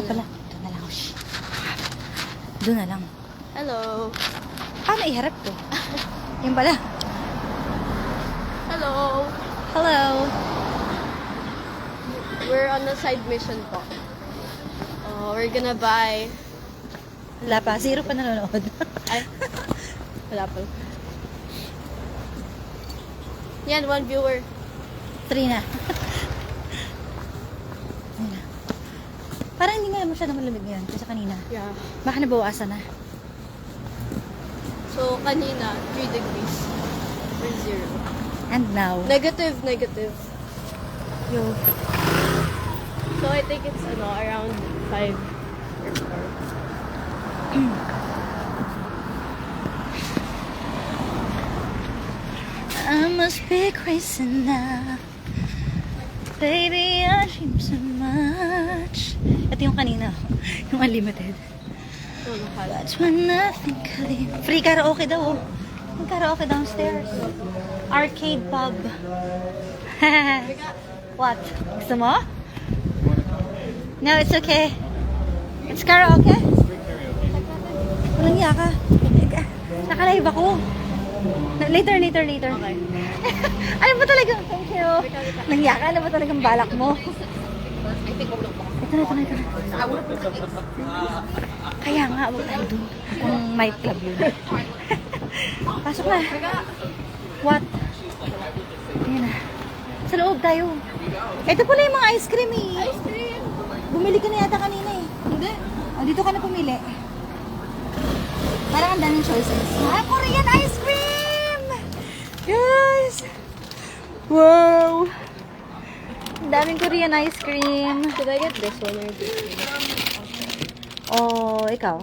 pala. Doon na lang. Shh. Doon na lang. Hello. Paano iharap to? Yung pala. Hello. Hello. We're on a side mission po. We're gonna buy... Wala pa. Zero pa nanonood. Ay. Wala pa. Yan, 1 viewer. 3 na. Ayun na. Parang hindi nga masyadong malamig ngayon kasi kanina. Yeah. Baka nabawasan na. So, kanina, 3 degrees. We're 0. And now. Negative. Yo. So, I think it's around 5 or 4. I must be crazy now. Baby, I dream so much. Ito yung kanina. Yung unlimited. Oh, mahal. That's when I think of you. Free karaoke daw. May karaoke downstairs. Arcade pub. What? Gusto mo? No, it's okay. It's karaoke. Walang iya ka. Naka-live ako. Later. Okay. Ano ba talaga? Thank you. Nangya ka, ano ba talagang balak mo? Ito na. Kaya nga, wag tayo dun. Kung night club yun. Pasok na. What? Ayan na. Sa loob tayo. Ito pala yung mga ice cream eh. Ice cream! Bumili ka na yata kanina eh. Hindi. Oh, dito ka na pumili. Parang ang daming choices. Korean ice cream! Guys! Wow! Ang daming Korean ice cream. Should I get this one or this one? Oh, ikaw?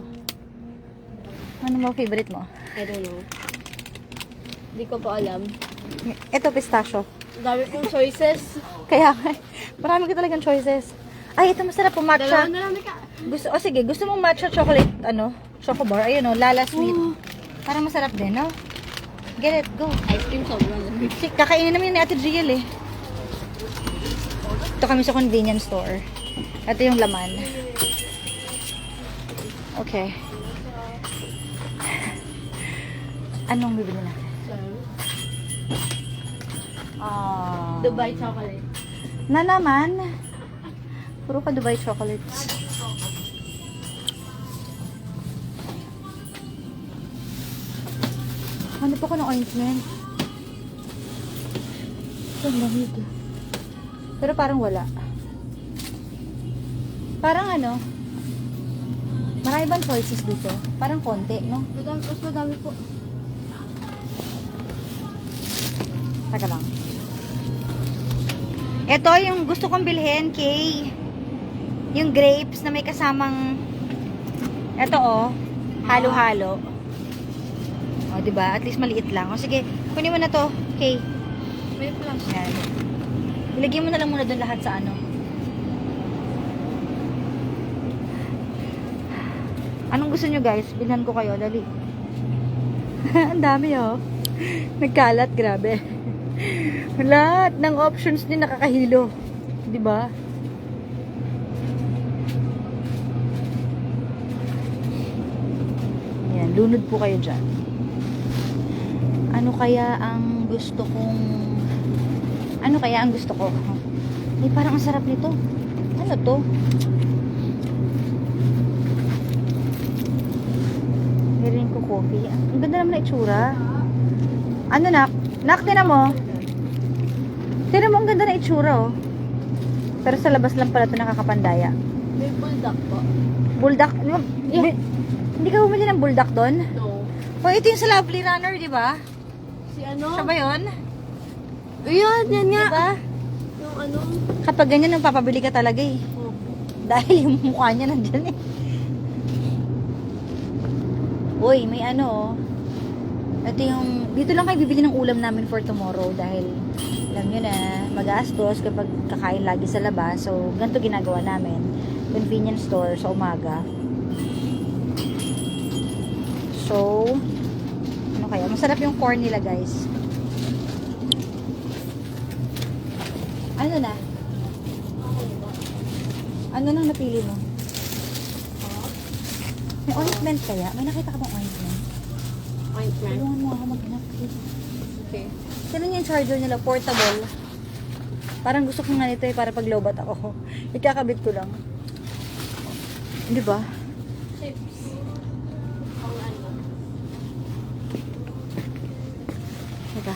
Ano mo favorite mo? I don't know. Hindi ko pa alam. Ito, pistachio. Ang dami kong choices. Kaya, marami ka talagang choices. Ay, ito masarap po, matcha. Dalawa na lang ka. Sige, gusto mong matcha chocolate, choco bar, ayun Lala Sweet. Parang masarap din, no? Get it, go. Ice cream sobrang lamig. Kakainin naman yun ni Ate Jiel eh. Ito kami sa convenience store. Ito yung laman. Okay. Anong bibili natin? Dubai chocolate. Na naman. Puro ka Dubai chocolates. Hanap ako ng ointment. Ito, lamig. Pero parang wala. Parang marami bang choices dito? Parang konti, no? Mas madami po. Taka lang. Ito yung gusto kong bilhin, Kay. Yung grapes na may kasamang halo-halo. O, diba? At least maliit lang. O, sige, kunin mo na to, Kay. Wait lang. Yan. Ilagay mo na lang muna doon lahat sa Anong gusto nyo, guys? Bilhan ko kayo, dali. Ang dami, oh. Nagkalat, grabe. Lahat ng options din nakakahilo. Diba? Yan, lunod po kayo dyan. Ano kaya ang gusto ko? Ay, parang ang sarap nito. Ano to? Meron ko coffee. Ang ganda naman na itsura. Ano, Nak, tinan mo. Tinan mo, ang ganda na itsura, oh. Pero sa labas lang pala ito nakakapandaya. May bulldog po. Bulldog? Yeah. Hindi ka bumili ng bulldog doon? No. O, ito yung sa Lovely Runner, di ba? Si ano? Siya ba yun? Yan nga. Diba? Yung Kapag ganyan, nagpapabili ka talaga eh. Dahil yung mukha niya nandyan eh. Uy, may ito yung, dito lang kayo bibili ng ulam namin for tomorrow dahil alam nyo na, magastos kapag kakain lagi sa labas. So, ganito ginagawa namin. Convenience store sa umaga. So, ano kaya? Masarap yung corn nila, guys. Ano na? Ano nang napili mo? May ointment kaya? May nakita ka bang ointment? Ointment. Tulungan mo ako maghanap, please. Okay. Ganun yung charger nila, portable. Parang gusto ko nga nito eh, para pag lowbat ako. Ikakabit ko lang. Di ba? Chips. Pang ano? Teka.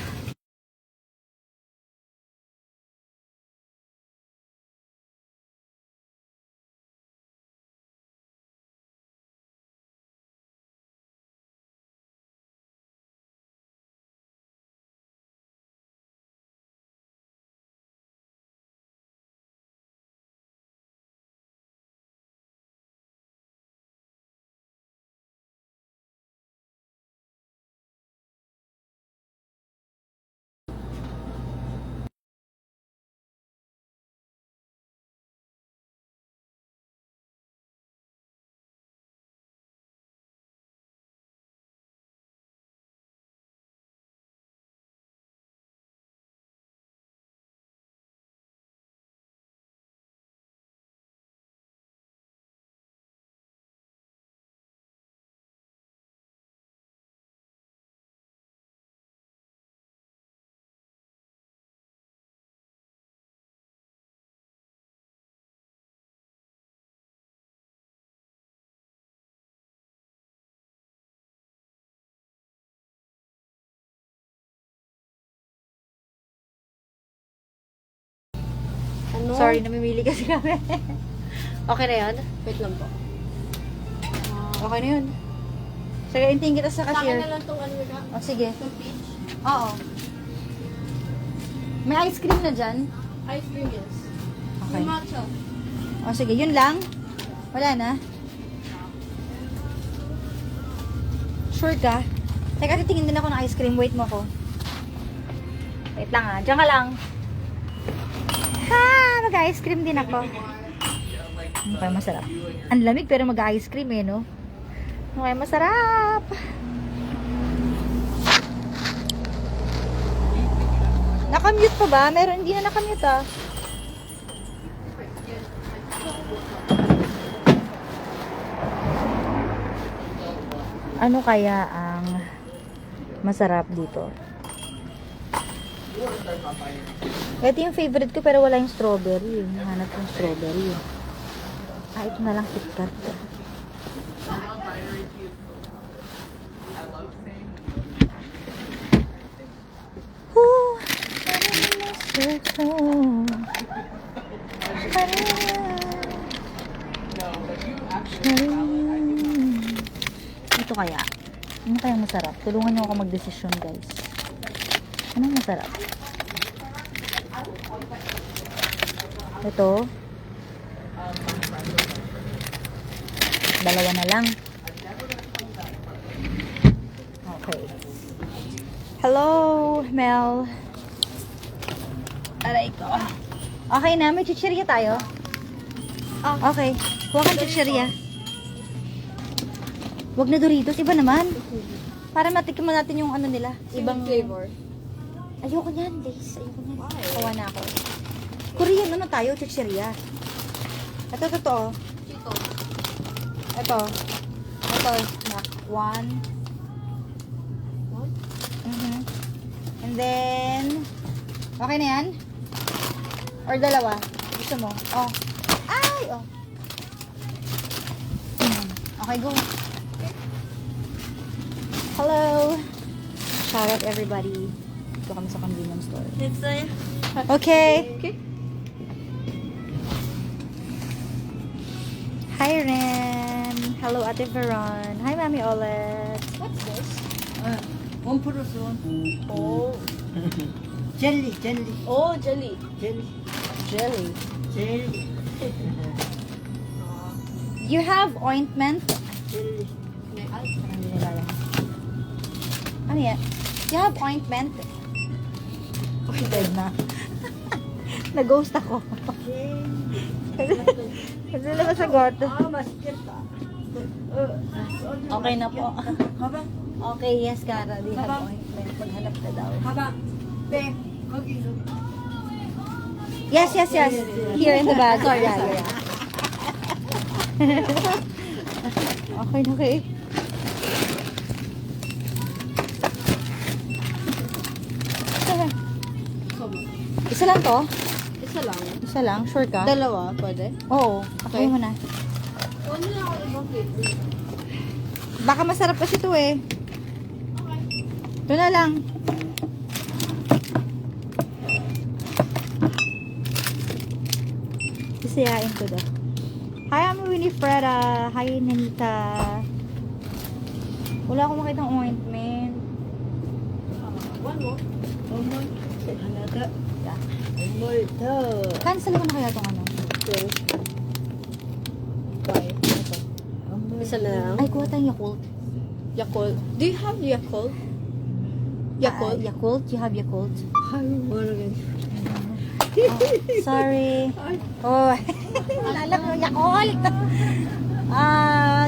Ano? Sorry, namimili kasi kami. Okay na yun? Wait lang po. Okay na yun. Sige, intingin kita sa Sa akin cashier. na lang tong ano nila. O, sige. Itong peach. Oo. May ice cream na dyan? Ice cream, yes. Okay. Yung matcha. O, sige, yun lang? Wala na? Sure ka? Teka, titingin din ako ng ice cream. Wait mo ako. Wait lang ah. Diyan ka lang. Ha! Mag-ice cream din ako. Ano kaya masarap? Ang lamig pero mag-ice cream eh, no? Ano kaya masarap? Nakamute pa ba? Meron, hindi na nakamute ah. Ano kaya ang masarap dito? Ito yung favorite ko pero wala yung strawberry. Hanap yung strawberry. Ah, ito na lang KitKat. Ooh, ito kaya? Ano kaya masarap? Tulungan niyo ako mag-desisyon, guys. Ano masarap? Ito. Dalawa na lang. Okay. Hello, Mel. Aray ko. Okay na, may chichirya tayo. Okay. Kuha kang chichirya. Wag na Doritos, iba naman. Para matikim natin yung ano nila. Ibang flavor. Ayoko niyan, Days. Ayoko niyan. Kawa na ako. Korean, ano tayo? Chichirya. Ito, totoo. Chito. Ito. Ito, snack. One. What? And then, okay na yan? Or dalawa? Gusto mo? Oh. Ay! Oh. Okay, go. Hello. Shout out everybody. Dito kami sa convenience store. It's a... Okay. Okay. Hi, Ren. Hello, Ate Veron. Hi, Mami Olet. What's this? 1 plus 1. Oh. jelly. Oh, jelly. Jelly. Jelly. You have ointment? Jelly. May ice. Parang hindi nila alam. Ano yan? You have ointment? Okay, dead na. Nag-ghost ako. Kasi na masagot. Basket. Okay na po. Haba. Okay, yes, Cara. We have Habang- ointment. Maghanap ka daw. Haba. Be. Cookie. Yes. Here in the bag. Sorry, Yeah, sorry. yeah. Okay, okay. Isa lang to? Isa lang. Isa lang? Sure ka? Dalawa, pwede? Oo. Okay Okay. mo na. Huwag mo na ako ibang flavor. Baka masarap kasi to eh. Ito na lang. Sisiyain ko daw. Hi, I'm Winifreda. Hi, Nanita. Wala akong makitang ointment. One more. One more. Another. Yeah. One more. Ito. Cancel ko na kaya tong ano. Two. Five. Ito. One more. Isa na lang. Ay, kuha tayong Yakult. Yakult. Do you have Yakult? Yakult? Yakult? You have Yakult? Ay, one again. Sorry. Oh, alala ko, Yakult.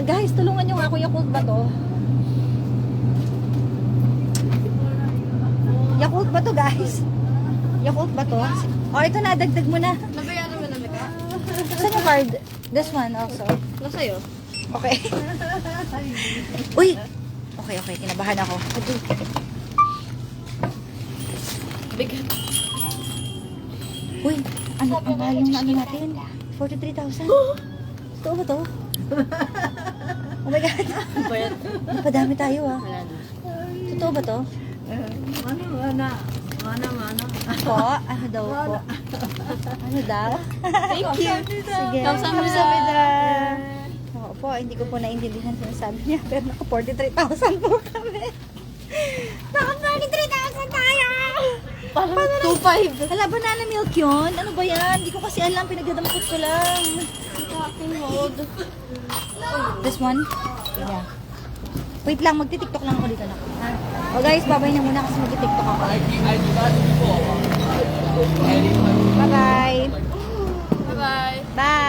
Guys, tulungan nyo nga ako. Yakult ba to? Yakult ba to, guys? Yakult ba to? Oh, ito na. Dagdag mo na. Nabayaran mo na Mika? Saan yung card? This one also. Nasa'yo? Okay. Uy! Okay, okay. Kinabahan ako. Bigat. Uy! Ang mahal yung ano natin? 43,000. Totoo ba to? Oh my God. Bayad. Napadami tayo ah. Wala na. Totoo ba to? Mana. Po? Ano daw po? Ano daw? Thank you. Sige. Kamsahamnida. Oo po, hindi ko po naintindihan sinasabi niya. Pero naka 43,000 po kami. Naka 43,000 tayo! Parang 2.5. Hala, banana milk yun? Ano ba yan? Hindi ko kasi alam. Pinagdadampot ko lang. Fucking hold. This one? Yeah. Wait lang, magti-tiktok lang ako dito na. Ha? O guys, babay na muna kasi magti-tiktok ako. Bye-bye! Bye-bye. Bye!